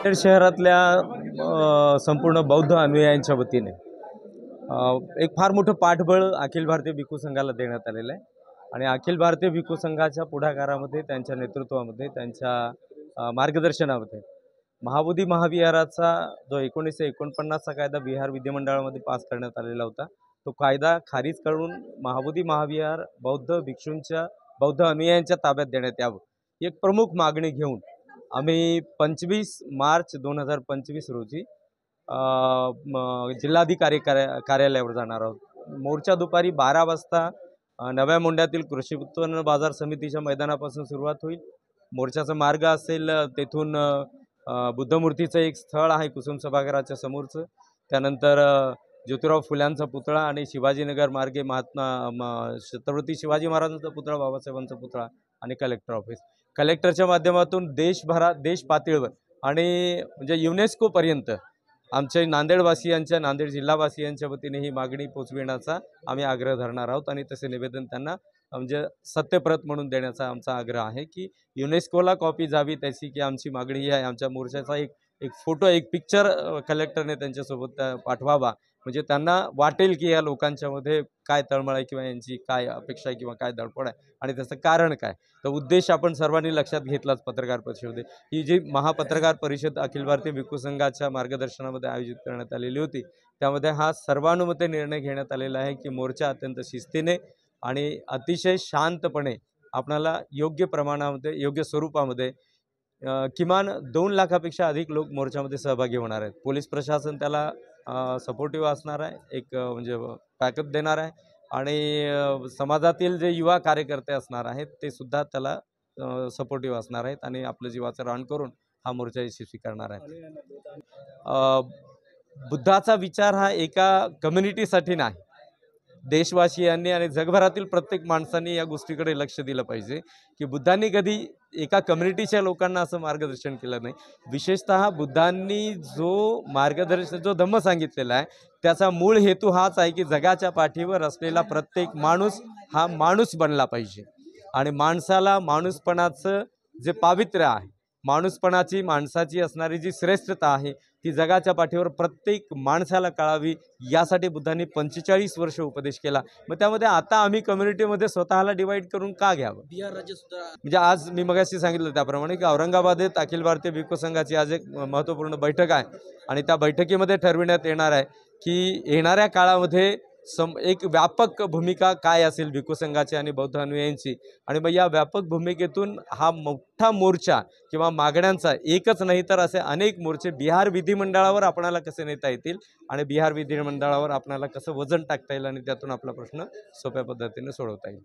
नांदेड शहरातल्या संपूर्ण बौद्ध अनुयायांच्या वतीने एक फार मोठं पाठबळ अखिल भारतीय भिक्खू संघाला देण्यात आलेलं आहे आणि अखिल भारतीय भिक्खू संघाच्या पुढाकारामध्ये, त्यांच्या नेतृत्वामध्ये, त्यांच्या मार्गदर्शनामध्ये महाबोधी महाविहाराचा जो 1949चा कायदा बिहार विधिमंडळामध्ये पास करण्यात आलेला होता, तो कायदा खारिज करून महाबोधी महाविहार बौद्ध भिक्षूंच्या, बौद्ध अनुयायांच्या ताब्यात देण्यात यावं, एक प्रमुख मागणी घेऊन आम्ही 25 मार्च 2025 रोजी जिल्हाधिकारी कार्यालयावर जाणार आहोत। मोर्चा दुपारी 12 वाजता नव्या मोंढ्यातील कृषी उत्पन्न बाजार समितीच्या मैदानापासून सुरुवात होईल। मोर्चाचा मार्ग असेल तेथून बुद्धमूर्तीचं एक स्थळ आहे कुसुम सभागृहाच्या समोरचं, त्यानंतर ज्योतिराव फुल्यांचा पुतळा आणि शिवाजीनगर मार्गे महात्मा छत्रपती शिवाजी महाराजांचा पुतळा, बाबासाहेबांचा पुतळा आणि कलेक्टर ऑफिस। कलेक्टरच्या माध्यमातून देशभरात, देश पातळीवर आणि म्हणजे युनेस्कोपर्यंत आमच्या नांदेडवासियांच्या, नांदेड जिल्हावासियांच्या वतीने ही मागणी पोचविण्याचा आम्ही आग्रह धरणार आहोत आणि तसे निवेदन त्यांना म्हणजे सत्यप्रत म्हणून देण्याचा आमचा आग्रह आहे की युनेस्कोला कॉपी जावी त्याची, की आमची मागणी ही आहे। आमच्या मोर्चाचा एक फोटो, एक पिक्चर कलेक्टरने त्यांच्यासोबत पाठवावा, म्हणजे त्यांना वाटेल की या लोकांच्यामध्ये काय तळमळ आहे किंवा यांची काय अपेक्षा आहे किंवा काय धडपड आहे आणि त्याचं कारण काय। तर उद्देश आपण सर्वांनी लक्षात घेतलाच पत्रकार परिषदेत। ही जी महापत्रकार परिषद अखिल भारतीय भिक्खू संघाच्या मार्गदर्शनामध्ये आयोजित करण्यात आलेली होती, त्यामध्ये हा सर्वानुमते निर्णय घेण्यात आलेला आहे की मोर्चा अत्यंत शिस्तीने आणि अतिशय शांतपणे आपणाला योग्य प्रमाणामध्ये, योग्य स्वरूपामध्ये किमान 2 लाखापेक्षा अधिक लोक मोर्चामध्ये सहभागी होणार आहेत। पोलीस प्रशासन त्याला सपोर्टिव्ह असणार आहे, एक म्हणजे बॅकअप देणार आहे आणि समाजातील जे युवा कार्यकर्ते असणार आहेत ते सुद्धा त्याला सपोर्टिव्ह असणार आहेत आणि आपलं जीवाचं रान करून हा मोर्चा यशस्वी करणार आहेत। बुद्धाचा विचार हा एका कम्युनिटीसाठी नाही, देशवासियांनी आणि जगभरातील प्रत्येक माणसांनी या गोष्टीकडे लक्ष दिलं पाहिजे की बुद्धांनी कधी एका कम्युनिटीच्या लोकांना असं मार्गदर्शन केलं नाही। विशेषतः बुद्धांनी जो मार्गदर्शन, जो धम्म सांगितलेला आहे, त्याचा मूळ हेतू हाच आहे की जगाच्या पाठीवर असलेला प्रत्येक माणूस हा माणूस बनला पाहिजे आणि माणसाला माणूसपणाचं जे पावित्र्य आहे, माणूसपणाची, माणसाची असणारी जी श्रेष्ठता आहे ती जगाच्या पाठीवर प्रत्येक माणसाला कळावी, यासाठी बुद्धांनी 45 वर्ष उपदेश केला। मग त्यामध्ये आता आम्ही कम्युनिटीमध्ये स्वतःला डिवाइड करून का घ्यावं। बिहार राज्य सुद्धा म्हणजे आज मी मगाशी सांगितलं त्याप्रमाणे की औरंगाबादेत अखिल भारतीय भिक्खू संघाची आज एक महत्त्वपूर्ण बैठक आहे आणि त्या बैठकीमध्ये ठरविण्यात येणार आहे की येणाऱ्या काळामध्ये एक व्यापक भूमिका काय असेल भिक्खू संघाची आणि बौद्ध अनुयायांची, आणि मग या व्यापक भूमिकेतून हा मोठा मोर्चा किंवा मागण्यांचा एकच नाही तर असे अनेक मोर्चे बिहार विधिमंडळावर आपणाला कसे नेता येतील आणि बिहार विधिमंडळावर आपणाला कसं वजन टाकता येईल आणि त्यातून आपला प्रश्न सोप्या पद्धतीने सोडवता येईल।